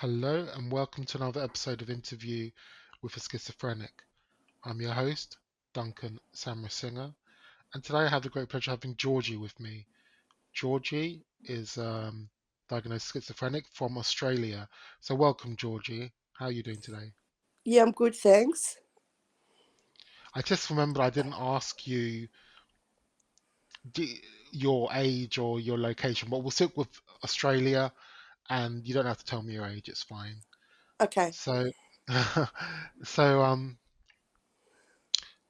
Hello and welcome to another episode of Interview with a Schizophrenic. I'm your host, Duncan Singer, and today I have the great pleasure of having Georgie with me. Georgie is diagnosed schizophrenic from Australia. So welcome, Georgie. How are you doing today? Yeah, I'm good, thanks. I just remembered I didn't ask you d- your age or your location, but we'll stick with Australia, and you don't have to tell me your age. It's fine. Okay, So, so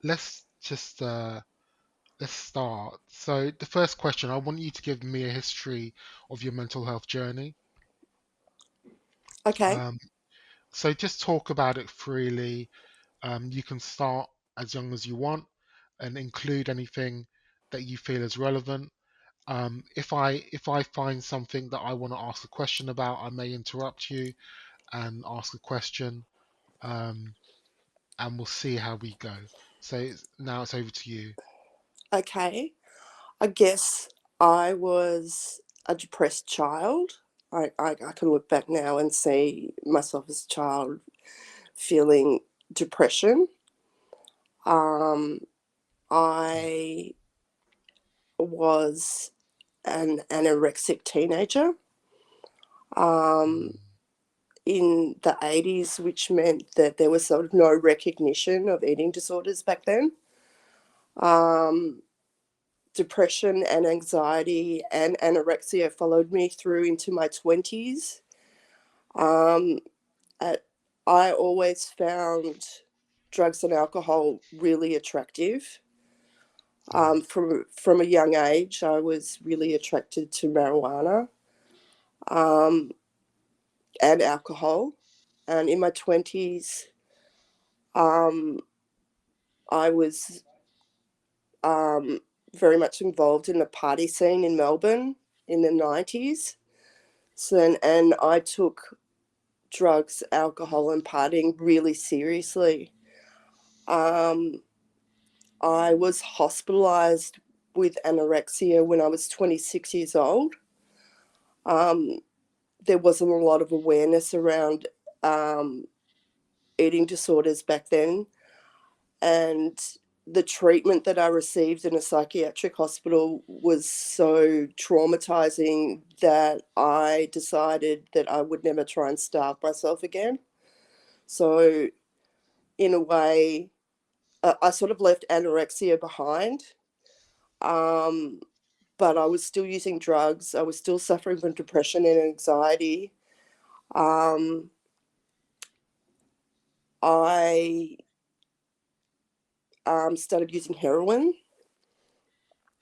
let's just let's start. So, the first question, I want you to give me a history of your mental health journey. okay, Um, so, just talk about it freely. You can start as young as you want and include anything that you feel is relevant. If I find something that I want to ask a question about, I may interrupt you and ask a question, um, and we'll see how we go. So now it's over to you. okay. I guess I was a depressed child. I can look back now and see myself as a child feeling depression. Um, I was an anorexic teenager um, Mm, in the 80s, which meant that there was sort of no recognition of eating disorders back then. Um, Depression and anxiety and anorexia followed me through into my 20s. Um, at, I always found drugs and alcohol really attractive. yeah, From a young age, I was really attracted to marijuana um, and alcohol. And in my 20s, um, I was um, very much involved in the party scene in Melbourne in the 90s. And I took drugs, alcohol, and partying really seriously. Um, I was hospitalized with anorexia when I was 26 years old. Um, there wasn't a lot of awareness around um, eating disorders back then. And the treatment that I received in a psychiatric hospital was so traumatizing that I decided that I would never try and starve myself again. So, in a way, I sort of left anorexia behind, um, but I was still using drugs. I was still suffering from depression and anxiety. Um, I started using heroin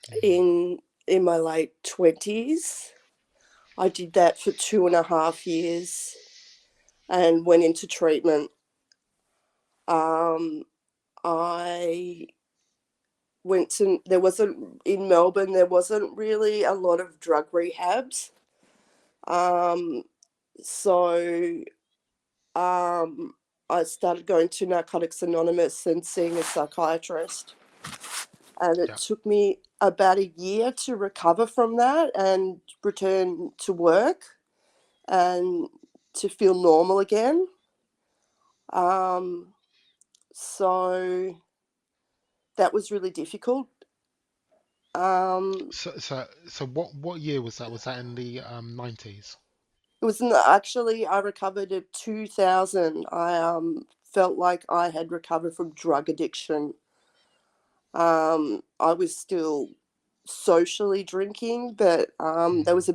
mm, in my late 20s. I did that for 2.5 years and went into treatment. Um, I went to there wasn't in Melbourne. There wasn't really a lot of drug rehabs. Um, so um, I started going to Narcotics Anonymous and seeing a psychiatrist. And it yeah. took me about a year to recover from that and return to work and to feel normal again. Um, so that was really difficult. Um, So what year was that? Was that in the 90s? it was actually I recovered at 2000. I felt like I had recovered from drug addiction. I was still socially drinking, but Mm, there was a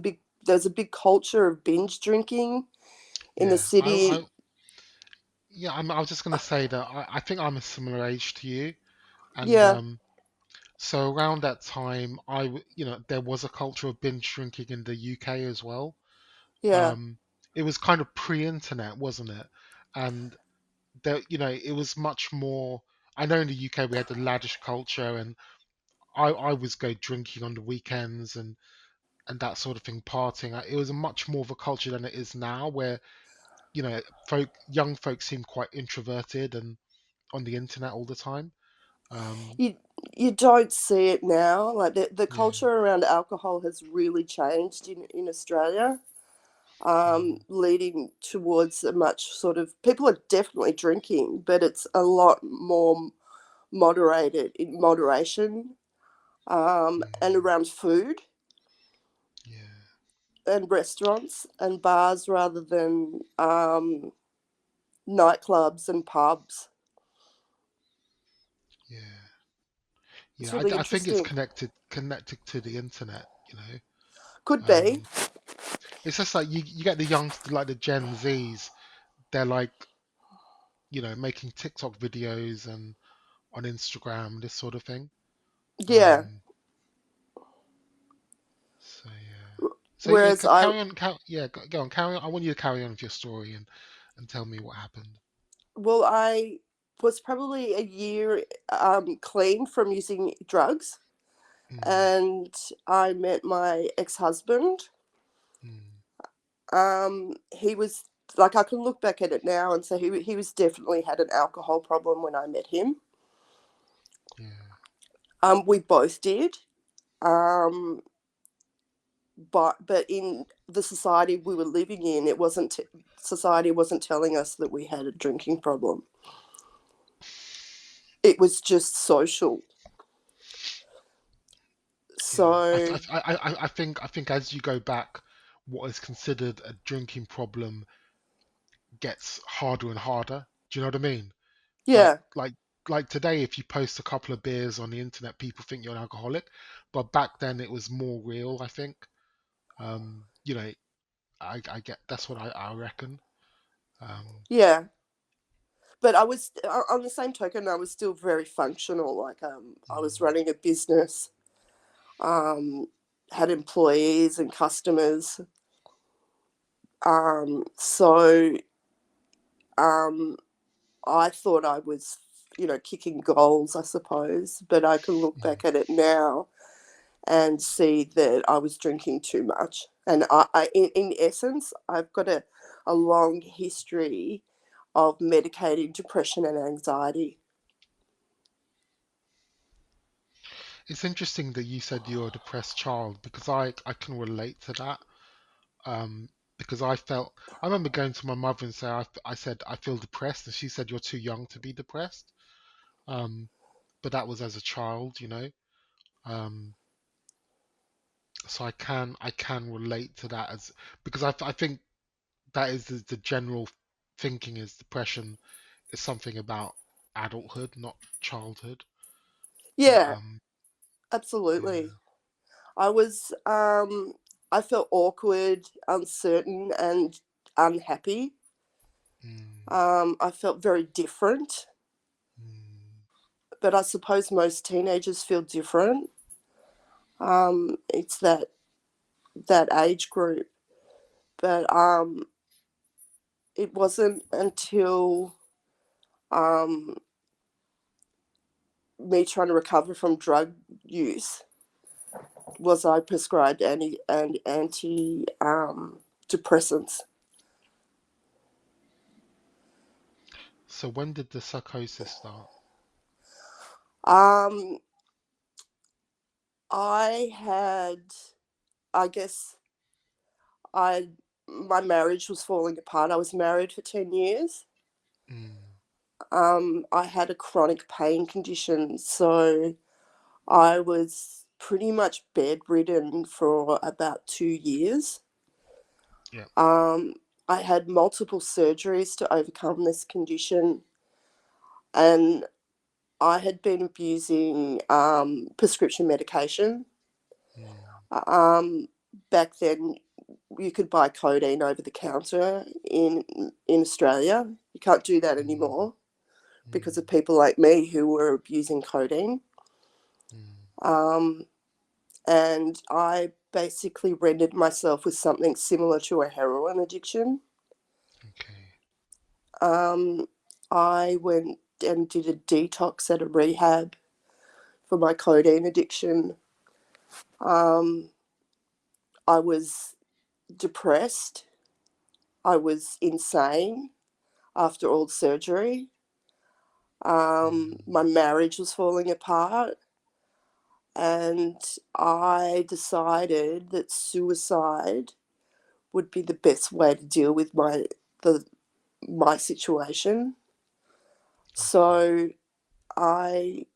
big culture of binge drinking in the yeah. city. I was just gonna say that I think I'm a similar age to you, and Yeah, so around that time, there was a culture of binge drinking in the UK as well. yeah, Um, it was kind of pre-internet, wasn't it? And there, it was much more. I know in the UK we had the laddish culture, and I was go drinking on the weekends and that sort of thing, partying. It was a much more of a culture than it is now, where young folks seem quite introverted and on the internet all the time. Um, you you don't see it now. Like the yeah, culture around alcohol has really changed in Australia. Mm, leading towards a much sort of, people are definitely drinking, but it's a lot more moderated, in moderation, and mm, around food yeah, and restaurants and bars rather than nightclubs and pubs. yeah, It's yeah. really I think it's interesting. connected to the internet. Could be. Um, it's just like you get the youngsters, like the Gen Zs. They're like, making TikTok videos and on Instagram, this sort of thing. Yeah. Um, so yeah. So yeah, Whereas I, carry on. Yeah, go on. Carry on. I want you to carry on with your story and tell me what happened. well, I was probably a year clean from using drugs, Mm, and I met my ex-husband. mm, He was, like, I can look back at it now and say he was definitely had an alcohol problem when I met him. yeah. We both did. Um, but in the society we were living in, it wasn't society wasn't telling us that we had a drinking problem. It was just social. Yeah, So I think as you go back, what is considered a drinking problem gets harder and harder. Do you know what I mean? Like yeah, like like today, if you post a couple of beers on the internet, people think you're an alcoholic. But back then, it was more real. I think. Um, you know, I get that's what I reckon. Um, yeah. But I was, on the same token, I was still very functional. Like, I was mm, running a business, um, had employees and customers. So um, I thought I was, kicking goals, I suppose. But I can look mm. back at it now and see that I was drinking too much. And in essence, I've got a long history of medicating depression and anxiety. It's interesting that you said you're a depressed child because I can relate to that. Um, because I remember going to my mother and say I said I feel depressed, and she said you're too young to be depressed. Um, but that was as a child. Um, so I can relate to that as because I think that is the general thinking is depression is something about adulthood, not childhood. But Yeah, absolutely. yeah, I was, I felt awkward, uncertain, and unhappy. mm, I felt very different, mm. but I suppose most teenagers feel different. It's that age group, but it wasn't until um, me trying to recover from drug use was I prescribed anti depressants. So when did the psychosis start? Um, I had, I guess, I my marriage was falling apart. I was married for 10 years. Mm, I had a chronic pain condition, so I was pretty much bedridden for about 2 years. yeah. Um, I had multiple surgeries to overcome this condition, and I had been abusing prescription medication. Mm, Um, Back then, you could buy codeine over the counter in Australia. You can't do that mm, anymore because of mm, people like me who were abusing codeine. mm. Um, and I basically rendered myself with something similar to a heroin addiction. Okay. Um, I went and did a detox at a rehab for my codeine addiction. Um, I was depressed. I was insane after all the surgery. My Mm, marriage was falling apart, and I decided that suicide would be the best way to deal with my situation. Okay. So I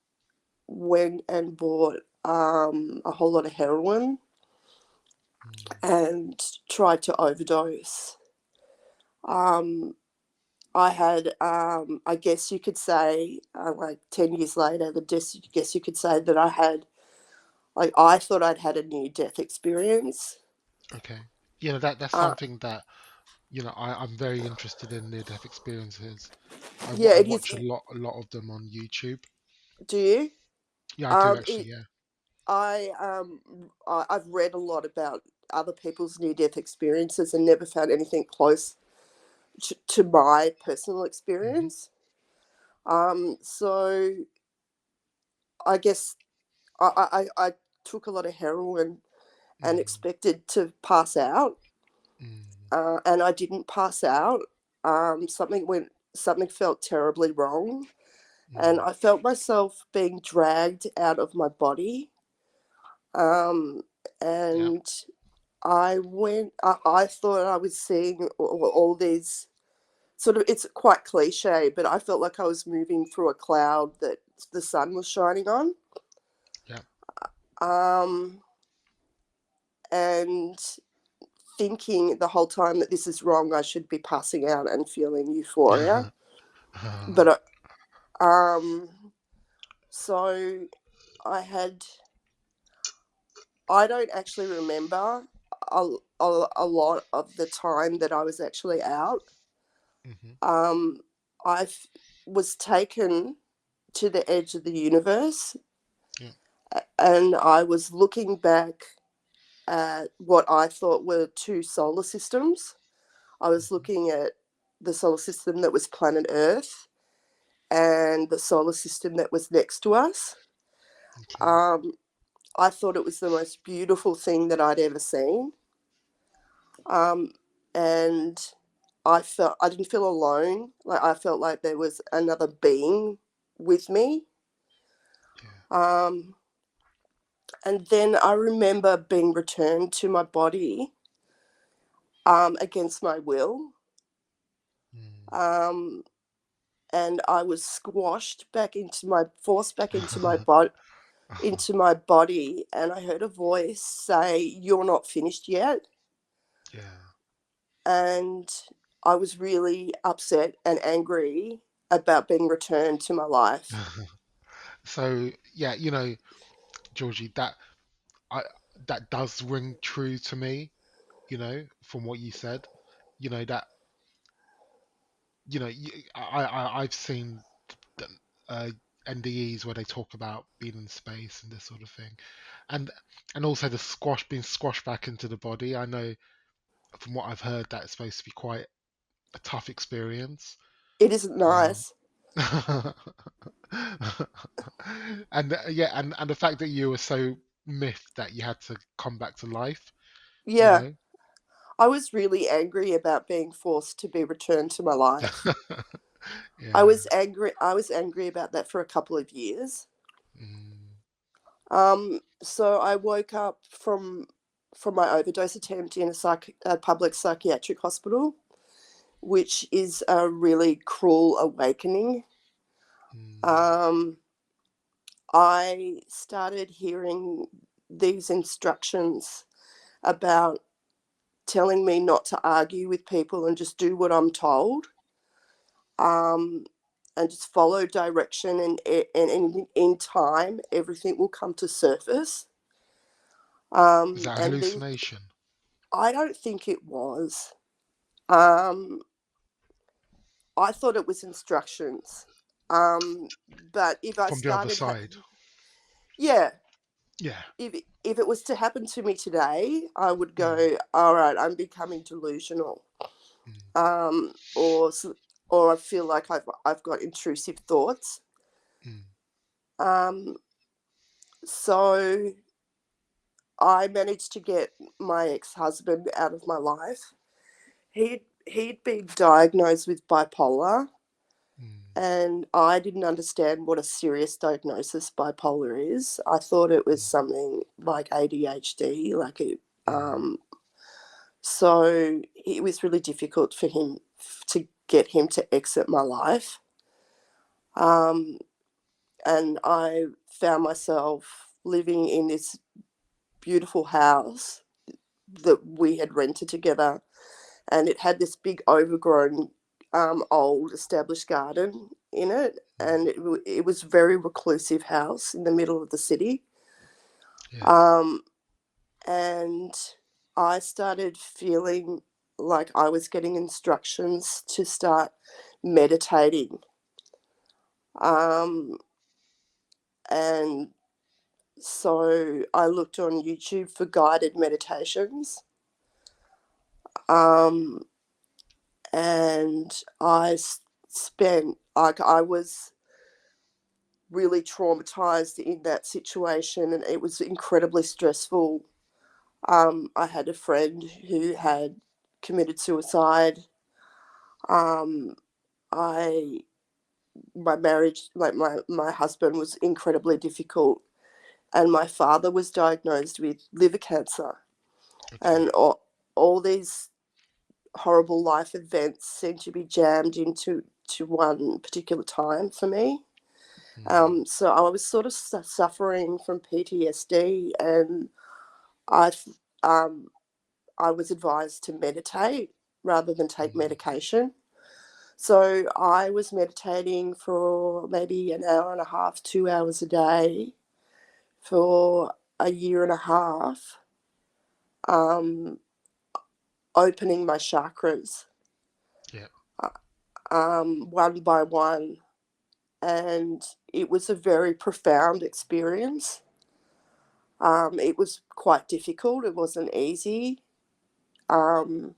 went and bought a whole lot of heroin Mm. and tried to overdose. Um, I had, I guess you could say, like 10 years later, guess you could say that I had, like, I thought I'd had a near death experience. Okay. You know, that's Uh, something that, I'm very interested in near-death experiences. yeah, I it is. watch a lot of them on YouTube. Do you? Yeah, I do Um, actually. it, Yeah. I've read a lot about other people's near death experiences and never found anything close to my personal Hmm. experience. So I guess I took a lot of heroin and Mm. expected to pass out, Mm. and I didn't pass out. Something felt terribly wrong, and Mm. I felt myself being dragged out of my body. Um, Yeah. and I thought I was seeing all these sort of, it's quite cliche, but I felt like I was moving through a cloud that the sun was shining on. Yeah. Um, and thinking the whole time that this is wrong, I should be passing out and feeling euphoria. But um, so I had, I don't actually remember a lot of the time that I was actually out. Hmm. Um, was taken to the edge of the universe, Yeah. and I was looking back at what I thought were two solar systems. I was Hmm. looking at the solar system that was planet Earth and the solar system that was next to us. Okay. Um, I thought it was the most beautiful thing that I'd ever seen. Um, and I didn't feel alone. Like, I felt like there was another being with me. Yeah. Um, and then I remember being returned to my body, against my will. Mm. Um, and I was forced back into my body, and I heard a voice say, "You're not finished yet." Yeah. And I was really upset and angry about being returned to my life. So yeah, Georgie, I that does ring true to me. From what you said, that I've seen uh, NDEs where they talk about being in space and this sort of thing, and and also the being squashed back into the body. I know from what I've heard that it's supposed to be quite a tough experience. It isn't Um, nice. and yeah, and the fact that you were so miffed that you had to come back to life, you Yeah, know. I was really angry about being forced to be returned to my life. Yeah. I was angry about that for a couple of years. Mm. So I woke up from my overdose attempt in a public psychiatric hospital, which is a really cruel awakening. Mm. Um, I started hearing these instructions about telling me not to argue with people and just do what I'm told, um, and just follow direction, in time everything will come to surface. Was that a And these, hallucination? I don't think it was. Um, I thought it was instructions. Um, but if I From the other started, side? yeah, Yeah. if it was to happen to me today, I would Mm. go, all right, I'm becoming delusional, Mm. um, or or I feel like I've got intrusive thoughts. Mm. Um, so I managed to get my ex-husband out of my life. He'd been diagnosed with bipolar, Mm. and I didn't understand what a serious diagnosis bipolar is. I thought it was Mm. something like ADHD, like it, Mm. um, So it was really difficult for him to get him to exit my life. Um, and I found myself living in this beautiful house that we had rented together, and it had this big overgrown old established garden in it, Mm. and it was a very reclusive house in the middle of the city. Yeah. Um, and I started feeling like I was getting instructions to start meditating. Um, and so I looked on YouTube for guided meditations. Um, and spent, like, I was really traumatized in that situation, and it was incredibly stressful. I had a friend who had committed suicide. Um, I my marriage, like my husband was incredibly difficult, and my father was diagnosed with liver cancer, Okay. and all these horrible life events seemed to be jammed into one particular time for me. Mm. So I was sort of suffering from PTSD, and I um, I was advised to meditate rather than take Mm. medication. So I was meditating for maybe an hour and a half, 2 hours a day for a year and a half, um, opening my chakras Yeah. one by one. And it was a very profound experience. It was quite difficult, it wasn't easy. Um,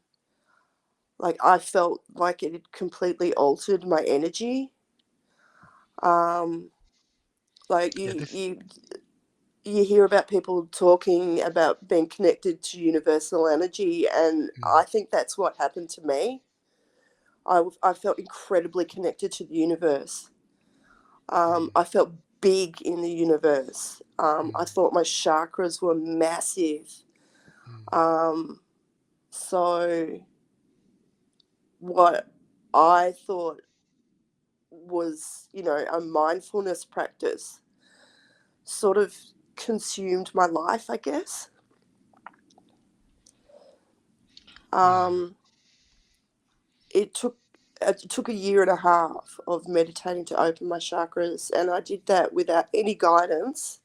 like, I felt like it had completely altered my energy. Um, like Yeah. This. you hear about people talking about being connected to universal energy, and Mm. I think that's what happened to me. I felt incredibly connected to the universe. Mm. I felt big in the universe. I Mm. thought my chakras were massive. Mm. Um, so what I thought was, a mindfulness practice sort of consumed my life, I guess. Yeah. Um, it took a year and a half of meditating to open my chakras, and I did that without any guidance.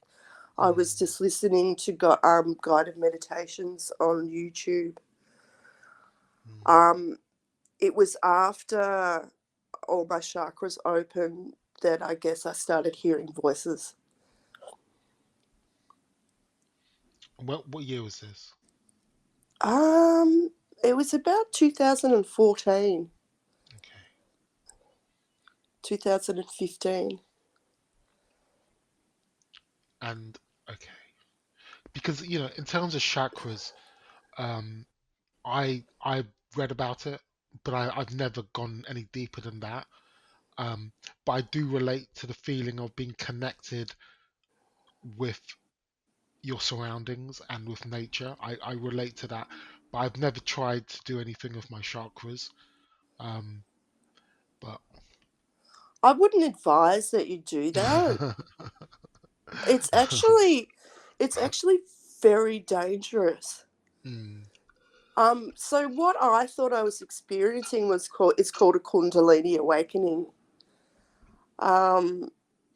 I Mm. was just listening to guided meditations on YouTube. Mm. Um, it was after all my chakras open that I guess I started hearing voices. What year was this? Um, it was about 2014, Okay. 2015. And okay, because in terms of chakras, um, I read about it, but I've never gone any deeper than that. Um, but I do relate to the feeling of being connected with your surroundings and with nature. I relate to that, but I've never tried to do anything with my chakras. Um, but I wouldn't advise that you do that. It's actually it's actually very dangerous. Mm. So what I thought I was experiencing was called a Kundalini awakening. Um,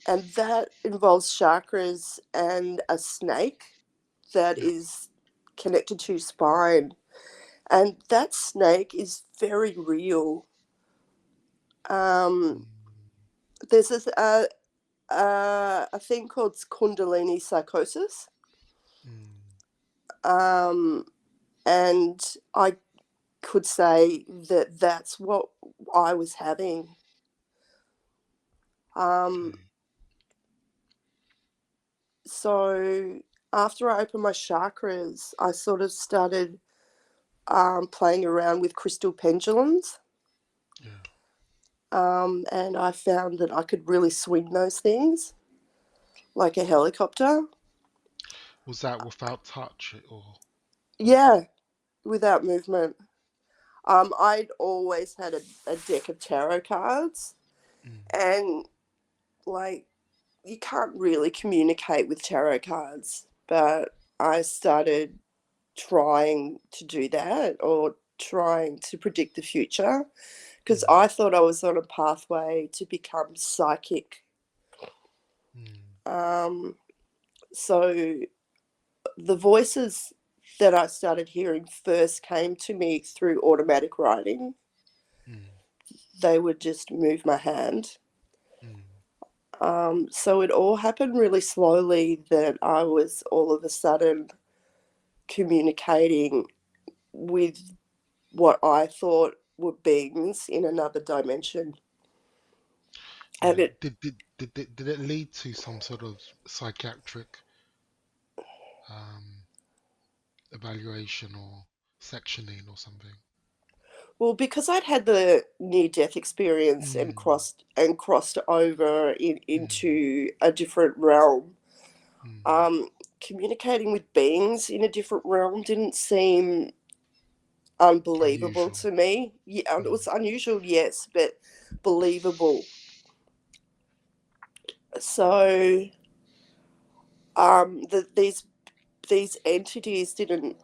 and that involves chakras and a snake that Yeah. is connected to your spine. And that snake is very real. Um, Mm. there's a thing called Kundalini psychosis. Mm. Um, and I could say that that's what I was having. Um, Okay. so after I opened my chakras, I sort of started playing around with crystal pendulums. Yeah. And I found that I could really swing those things like a helicopter. Was that without touch or was it? Yeah, without movement. I'd always had a deck of tarot cards, Mm. and like you can't really communicate with tarot cards, but I started trying to do that, or trying to predict the future, because Mm. I thought I was on a pathway to become psychic. Mm. Um, so the voices that I started hearing first came to me through automatic writing. Mm. They would just move my hand. Mm. So it all happened really slowly, that I was all of a sudden communicating with what I thought were beings in another dimension. And Yeah. it, Did it lead to some sort of psychiatric um, evaluation or sectioning or something? well, because I'd had the near death experience and Mm. crossed over Mm. into a different realm, Mm. um, communicating with beings in a different realm didn't seem unbelievable Unusual. to me. Yeah, it Mm. was unusual, yes, but believable. So these entities didn't,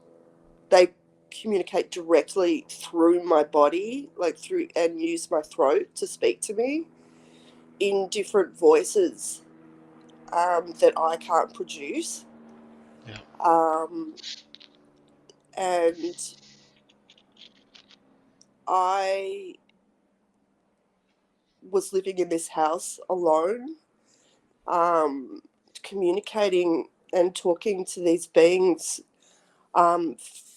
they communicate directly through my body, like through, and use my throat to speak to me in different voices, that I can't produce. Yeah. Um, and I was living in this house alone, um, communicating and talking to these beings,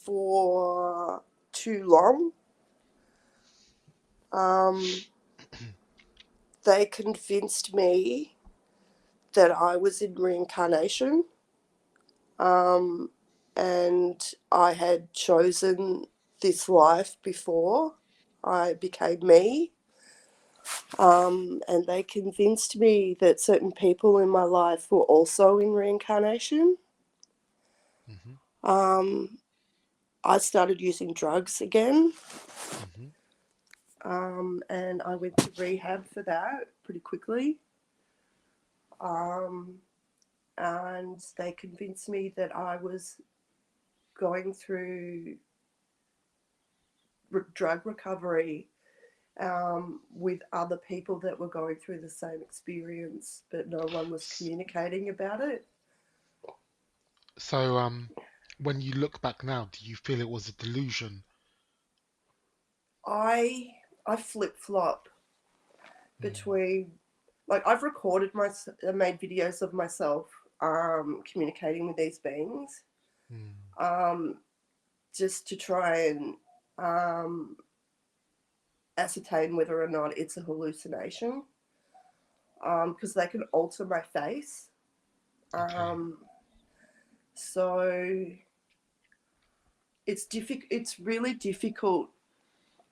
for too long. Um, they convinced me that I was in reincarnation, um, and I had chosen this life before I became me. And they convinced me that certain people in my life were also in reincarnation. Mm-hmm. Um, I started using drugs again, Mm-hmm. and I went to rehab for that pretty quickly. Um, and they convinced me that I was going through drug recovery, with other people that were going through the same experience, but no one was communicating about it. So, when you look back now, do you feel it was a delusion? I I flip flop Mm. between, like, I've recorded made videos of myself, communicating with these beings, Mm. um, just to try and, um, ascertain whether or not it's a hallucination, because they can alter my face. Okay. Um, so it's really difficult,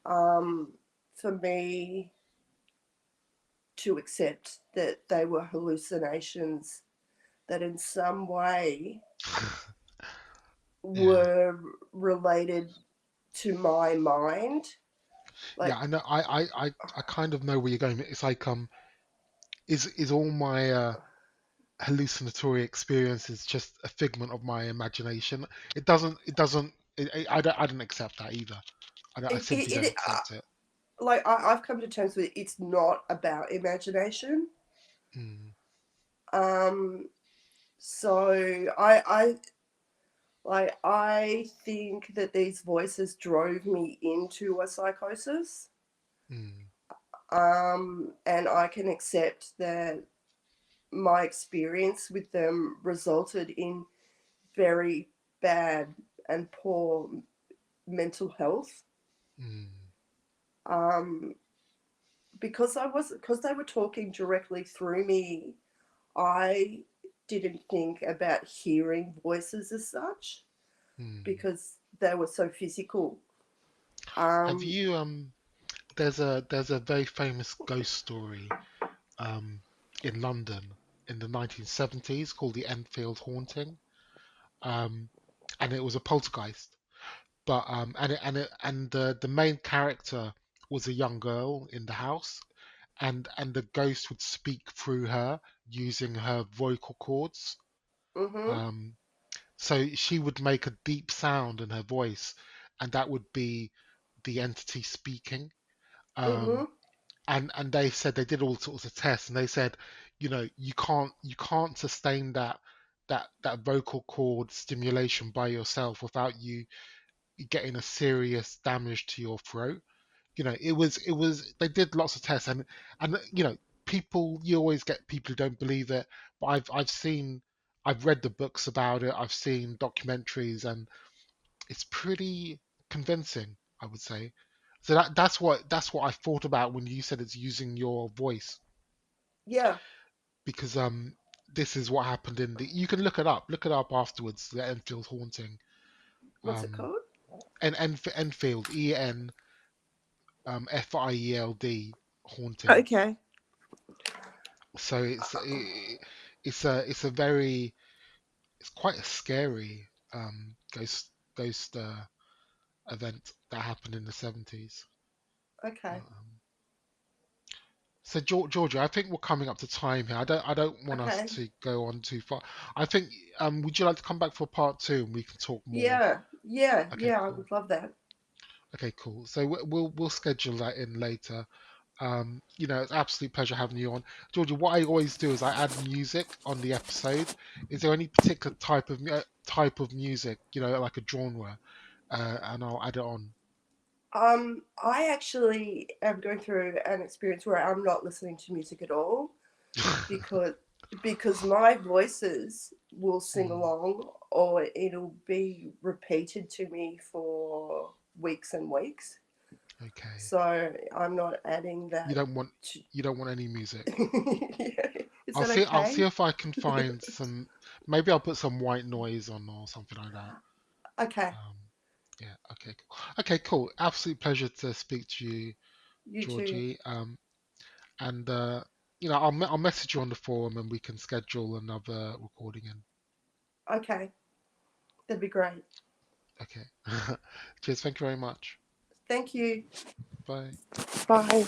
um, for me to accept that they were hallucinations that in some way Yeah. were related to my mind. Yeah, Like, I know. I kind of know where you're going. It's like, is all my hallucinatory experiences just a figment of my imagination? I don't accept that either. I simply don't it accept it. like I've come to terms with it. It's not about imagination. Mm. Um, so I think that these voices drove me into a psychosis. Mm. And I can accept that my experience with them resulted in very bad and poor mental health. Mm. Um, because they were talking directly through me, I didn't think about hearing voices as such, Mm. because they were so physical. Have Um, you there's a very famous ghost story um in London in the 1970s called the Enfield Haunting. Um, and it was a poltergeist. but the main character was a young girl in the house, and the ghost would speak through her using her vocal cords. Mhm. Um, so she would make a deep sound in her voice, and that would be the entity speaking. Um, Mhm. and they said they did all sorts of tests, and they said, you can't sustain that vocal cord stimulation by yourself without you getting a serious damage to your throat. It was they did lots of tests, and people, you always get people who don't believe it, but I've read the books about it, I've seen documentaries, and it's pretty convincing, I would say. So that's what I thought about when you said it's using your voice, Yeah. because this is what happened in the, you can look it up afterwards, the Enfield haunting. What's it um called? Enfield, Field haunting. Okay. So it's a very, it's quite a scary ghost event that happened in the 70s. Okay. So Georgia, I think we're coming up to time here. I don't want us Okay. to go on too far. I think, would you like to come back for part two and we can talk more? Yeah. Yeah. Okay, Yeah. I cool. would love that. Okay, cool. So we'll schedule that in later. It's an absolute pleasure having you on, Georgia. What I always do is I add music on the episode. Is there any particular type of music, like a genre, and I'll add it on? I actually am going through an experience where I'm not listening to music at all because my voices will sing Mm, along or it'll be repeated to me for weeks and weeks. okay. So I'm not adding You that don't want to... you don't want any music. Yeah. Is I'll that see. I'll see okay? if I can find some. Maybe I'll put some white noise on or something like that. Okay. Um, yeah. Okay. Cool. Okay. Cool. Absolute pleasure to speak to you, You too. Georgie. And I'll message you on the forum and we can schedule another recording in. Okay. That'd be great. Okay. Cheers. Thank you very much. Thank you. Bye. Bye.